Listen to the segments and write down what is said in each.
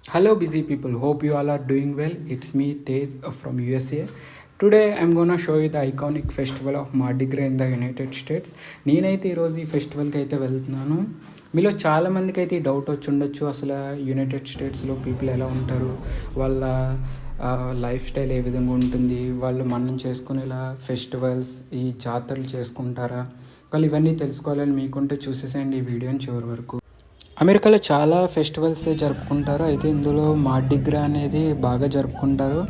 Hello, busy people. Hope you all are doing well. It's me, Tej from USA. Today, I'm gonna show you the iconic festival of Mardi Gras in the United States. నేనైతే ఈరోజు ఈ ఫెస్టివల్కి అయితే వెళ్తున్నాను. మీలో చాలామందికి అయితే ఈ డౌట్ వచ్చి ఉండొచ్చు, అసలు యునైటెడ్ స్టేట్స్లో పీపుల్ ఎలా ఉంటారు, వాళ్ళ లైఫ్ స్టైల్ ఏ విధంగా ఉంటుంది, వాళ్ళు మనం చేసుకునేలా ఫెస్టివల్స్ ఈ జాతరలు చేసుకుంటారా, వాళ్ళు ఇవన్నీ తెలుసుకోవాలని మీకుంటే చూసేసేయండి ఈ వీడియోని చివరి వరకు. అమెరికాలో చాలా ఫెస్టివల్స్ జరుపుకుంటారు. అయితే ఇందులో మార్డి గ్రా అనేది బాగా జరుపుకుంటారు.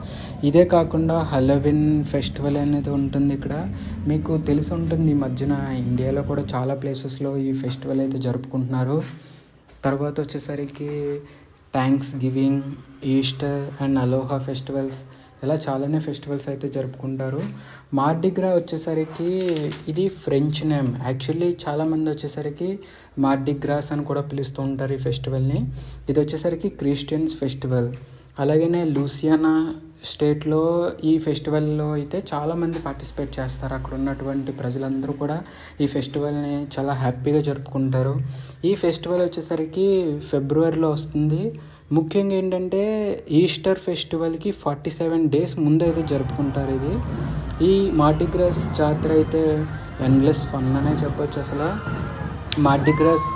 ఇదే కాకుండా హలోవిన్ ఫెస్టివల్ అనేది ఉంటుంది ఇక్కడ. మీకు తెలిసి ఉంటుంది, ఈ మధ్యన ఇండియాలో కూడా చాలా ప్లేసెస్లో ఈ ఫెస్టివల్ అయితే జరుపుకుంటున్నారు. తర్వాత వచ్చేసరికి thanksgiving, Easter and Aloha festivals, ఇలా చాలానే ఫెస్టివల్స్ అయితే జరుపుకుంటారు. మార్డి గ్రా వచ్చేసరికి ఇది ఫ్రెంచ్ నేమ్. యాక్చువల్లీ చాలామంది వచ్చేసరికి మార్డి గ్రాస్ అని కూడా పిలుస్తూ ఉంటారు ఈ ఫెస్టివల్ని. ఇది వచ్చేసరికి క్రిస్టియన్స్ ఫెస్టివల్. అలాగనే లూసియానా స్టేట్లో ఈ ఫెస్టివల్లో అయితే చాలామంది పార్టిసిపేట్ చేస్తారు. అక్కడ ఉన్నటువంటి ప్రజలందరూ కూడా ఈ ఫెస్టివల్ని చాలా హ్యాపీగా జరుపుకుంటారు. ఈ ఫెస్టివల్ వచ్చేసరికి ఫిబ్రవరిలో వస్తుంది. ముఖ్యంగా ఏంటంటే ఈస్టర్ ఫెస్టివల్కి 47 days ముందు అయితే జరుపుకుంటారు ఇది. ఈ మార్డిగ్రాస్ జాతర అయితే ఎండ్లెస్ ఫన్ అనే చెప్పొచ్చు. అసలు మార్డిగ్రాస్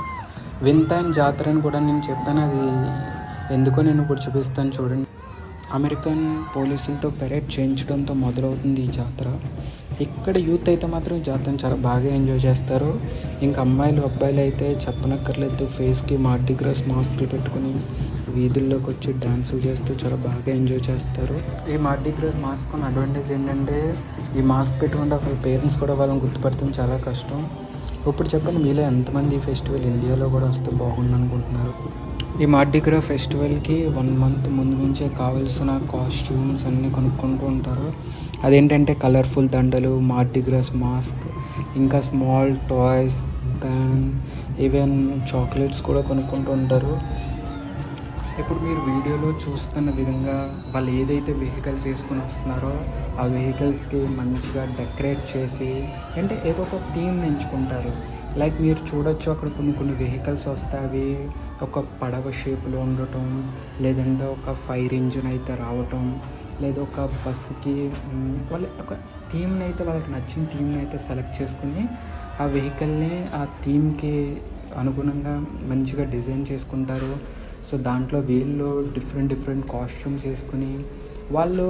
వింతైన జాతర అని కూడా నేను చెప్పాను. అది ఎందుకో నేను ఇప్పుడు చూపిస్తాను చూడండి. అమెరికన్ పోలీసులతో పెరేడ్ చేయించడంతో మొదలవుతుంది ఈ జాతర. ఇక్కడ యూత్ అయితే మాత్రం ఈ జాతరను చాలా బాగా ఎంజాయ్ చేస్తారు. ఇంకా అబ్బాయిలు అయితే చెప్పనక్కర్లేదు, ఫేస్కి మార్డిగ్రాస్ మాస్క్లు పెట్టుకుని వీధుల్లోకి వచ్చి డ్యాన్సులు చేస్తూ చాలా బాగా ఎంజాయ్ చేస్తారు. ఈ మార్డిగ్రాస్ మాస్క్ ఉన్న అడ్వాంటేజ్ ఏంటంటే, ఈ మాస్క్ పెట్టుకుంటే వాళ్ళ పేరెంట్స్ కూడా వాళ్ళని గుర్తుపడతాం చాలా కష్టం. ఇప్పుడు చెప్పండి, మీలో ఎంతమంది ఈ ఫెస్టివల్ ఇండియాలో కూడా వస్తే బాగుండు అనుకుంటున్నారు? ఈ మార్డి గ్రా ఫెస్టివల్కి 1 month ముందు నుంచే కావాల్సిన కాస్ట్యూమ్స్ అన్నీ కొనుక్కుంటూ ఉంటారు. అదేంటంటే కలర్ఫుల్ దండలు, మార్డి గ్రాస్ మాస్క్, ఇంకా small toys, and even chocolates కూడా కొనుక్కుంటూ ఉంటారు. ఇప్పుడు మీరు వీడియోలో చూస్తున్న విధంగా వాళ్ళు ఏదైతే వెహికల్స్ వేసుకొని వస్తున్నారో ఆ వెహికల్స్కి మంచిగా డెకరేట్ చేసి, అంటే ఏదో ఒక థీమ్ ఎంచుకుంటారు. లైక్ మీరు చూడొచ్చు, అక్కడ కొన్ని వెహికల్స్ వస్తాయి, ఒక పడవ షేప్లో ఉండటం, లేదంటే ఒక ఫైర్ ఇంజిన్ అయితే రావటం, లేదా ఒక బస్సుకి వాళ్ళు ఒక థీమ్ని అయితే, వాళ్ళకి నచ్చిన థీమ్ని అయితే సెలెక్ట్ చేసుకుని ఆ వెహికల్ని ఆ థీమ్కి అనుగుణంగా మంచిగా డిజైన్ చేసుకుంటారు. సో దాంట్లో వీళ్ళు డిఫరెంట్ కాస్ట్యూమ్స్ వేసుకుని వాళ్ళు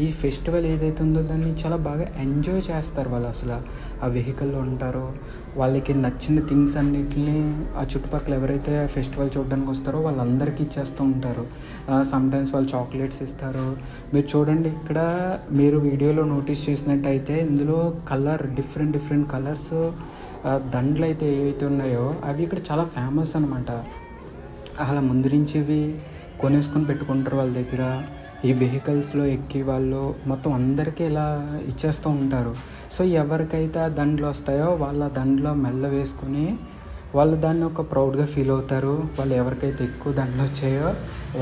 ఈ ఫెస్టివల్ ఏదైతే ఉందో దాన్ని చాలా బాగా ఎంజాయ్ చేస్తారు. వాళ్ళు అసలు ఆ వెహికల్లో ఉంటారో వాళ్ళకి నచ్చిన థింగ్స్ అన్నిటిని ఆ చుట్టుపక్కల ఎవరైతే ఫెస్టివల్ చూడడానికి వస్తారో వాళ్ళందరికీ ఇచ్చేస్తూ ఉంటారు. సమ్టైమ్స్ వాళ్ళు చాక్లెట్స్ ఇస్తారు. మీరు చూడండి, ఇక్కడ మీరు వీడియోలో నోటీస్ చేసినట్టయితే ఇందులో డిఫరెంట్ కలర్స్ దండలు అయితే ఏవైతే ఉన్నాయో అవి ఇక్కడ చాలా ఫేమస్ అనమాట. అలా ముందు నుంచి ఇవి కొనేసుకొని పెట్టుకుంటారు వాళ్ళ దగ్గర. ఈ వెహికల్స్లో ఎక్కి వాళ్ళు మొత్తం అందరికీ ఇలా ఇచ్చేస్తూ ఉంటారు. సో ఎవరికైతే ఆ దండలు వస్తాయో వాళ్ళ దండలో మెల్ల వేసుకుని వాళ్ళు దాన్ని ఒక ప్రౌడ్గా ఫీల్ అవుతారు. వాళ్ళు ఎవరికైతే ఎక్కువ దండలు వచ్చాయో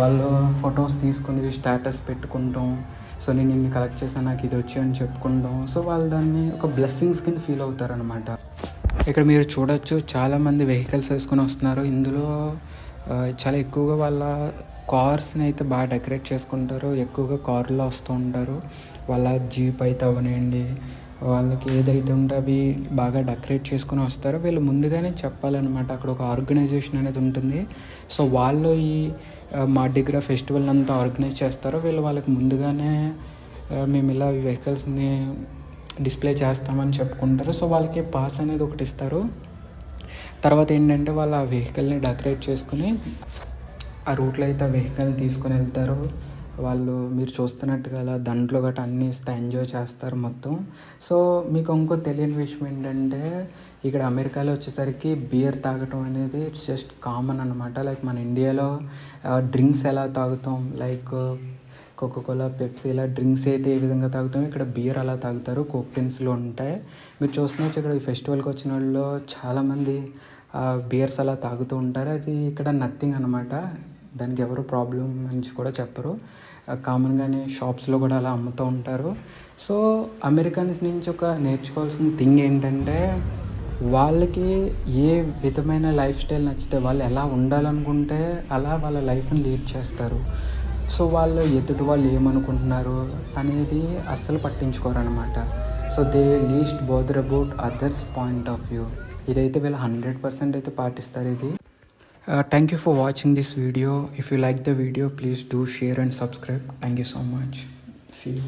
వాళ్ళు ఫొటోస్ తీసుకుని స్టేటస్ పెట్టుకుంటాం. సో నేను ఇన్ని కలెక్ట్ చేశాను, నాకు ఇది వచ్చి అని చెప్పుకుంటాం. సో వాళ్ళు దాన్ని ఒక బ్లెస్సింగ్స్ కింద ఫీల్ అవుతారు అనమాట. ఇక్కడ మీరు చూడొచ్చు, చాలామంది వెహికల్స్ వేసుకొని వస్తున్నారు. ఇందులో చాలా ఎక్కువగా వాళ్ళ కార్స్ని అయితే బాగా డెకరేట్ చేసుకుంటారు. ఎక్కువగా కార్లో వస్తూ ఉంటారు. వాళ్ళ జీప్ అయితే అవనండి, వాళ్ళకి ఏదైతే ఉంటే అవి బాగా డెకరేట్ చేసుకుని వస్తారు. వీళ్ళు ముందుగానే చెప్పాలన్నమాట, అక్కడ ఒక ఆర్గనైజేషన్ అనేది ఉంటుంది. సో వాళ్ళు ఈ మార్డి గ్రా ఫెస్టివల్ అంతా ఆర్గనైజ్ చేస్తారు. వాళ్ళకి ముందుగానే మేము ఇలా వెహికల్స్ని డిస్ప్లే చేస్తామని చెప్పుకుంటారు. సో వాళ్ళకి పాస్ అనేది ఒకటి ఇస్తారు. తర్వాత ఏంటంటే వాళ్ళు ఆ వెహికల్ని డెకరేట్ చేసుకుని ఆ రూట్లో అయితే ఆ వెహికల్ని తీసుకొని వెళ్తారు. వాళ్ళు మీరు చూస్తున్నట్టుగా అలా దండలు గట్రా అన్నీ ఇస్తే ఎంజాయ్ చేస్తారు మొత్తం. సో మీకు ఇంకో తెలియని విషయం ఏంటంటే, ఇక్కడ అమెరికాలో వచ్చేసరికి బియర్ తాగటం అనేది ఇట్స్ జస్ట్ కామన్ అనమాట. లైక్ మన ఇండియాలో డ్రింక్స్ ఎలా తాగుతాం, లైక్ కోకోకోలా, పెప్సీ, ఇలా డ్రింక్స్ అయితే ఏ విధంగా తాగుతాం, ఇక్కడ బియర్ అలా తాగుతారు. కోక్టైల్స్లో ఉంటాయి. మీరు చూస్తున్నచ్చు ఇక్కడ ఈ ఫెస్టివల్కి వచ్చిన వాళ్ళు చాలామంది బియర్స్ అలా తాగుతూ ఉంటారు. అది ఇక్కడ నథింగ్ అనమాట, దానికి ఎవరు ప్రాబ్లం నుంచి కూడా చెప్పరు. కామన్గానే షాప్స్లో కూడా అలా అమ్ముతూ ఉంటారు. సో అమెరికన్స్ నుంచి ఒక నేర్చుకోవాల్సిన థింగ్ ఏంటంటే, వాళ్ళకి ఏ విధమైన లైఫ్ స్టైల్ నచ్చితే, వాళ్ళు ఎలా ఉండాలనుకుంటే అలా వాళ్ళ లైఫ్ని లీడ్ చేస్తారు. సో వాళ్ళు ఎదుటి వాళ్ళు ఏమనుకుంటున్నారు అనేది అస్సలు పట్టించుకోరు అనమాట. So they least bother about others point of view. ఇదైతే వీళ్ళు 100% అయితే పాటిస్తారు ఇది. Thank you for watching this video. If you like the video, please do share and subscribe. Thank you so much. See you.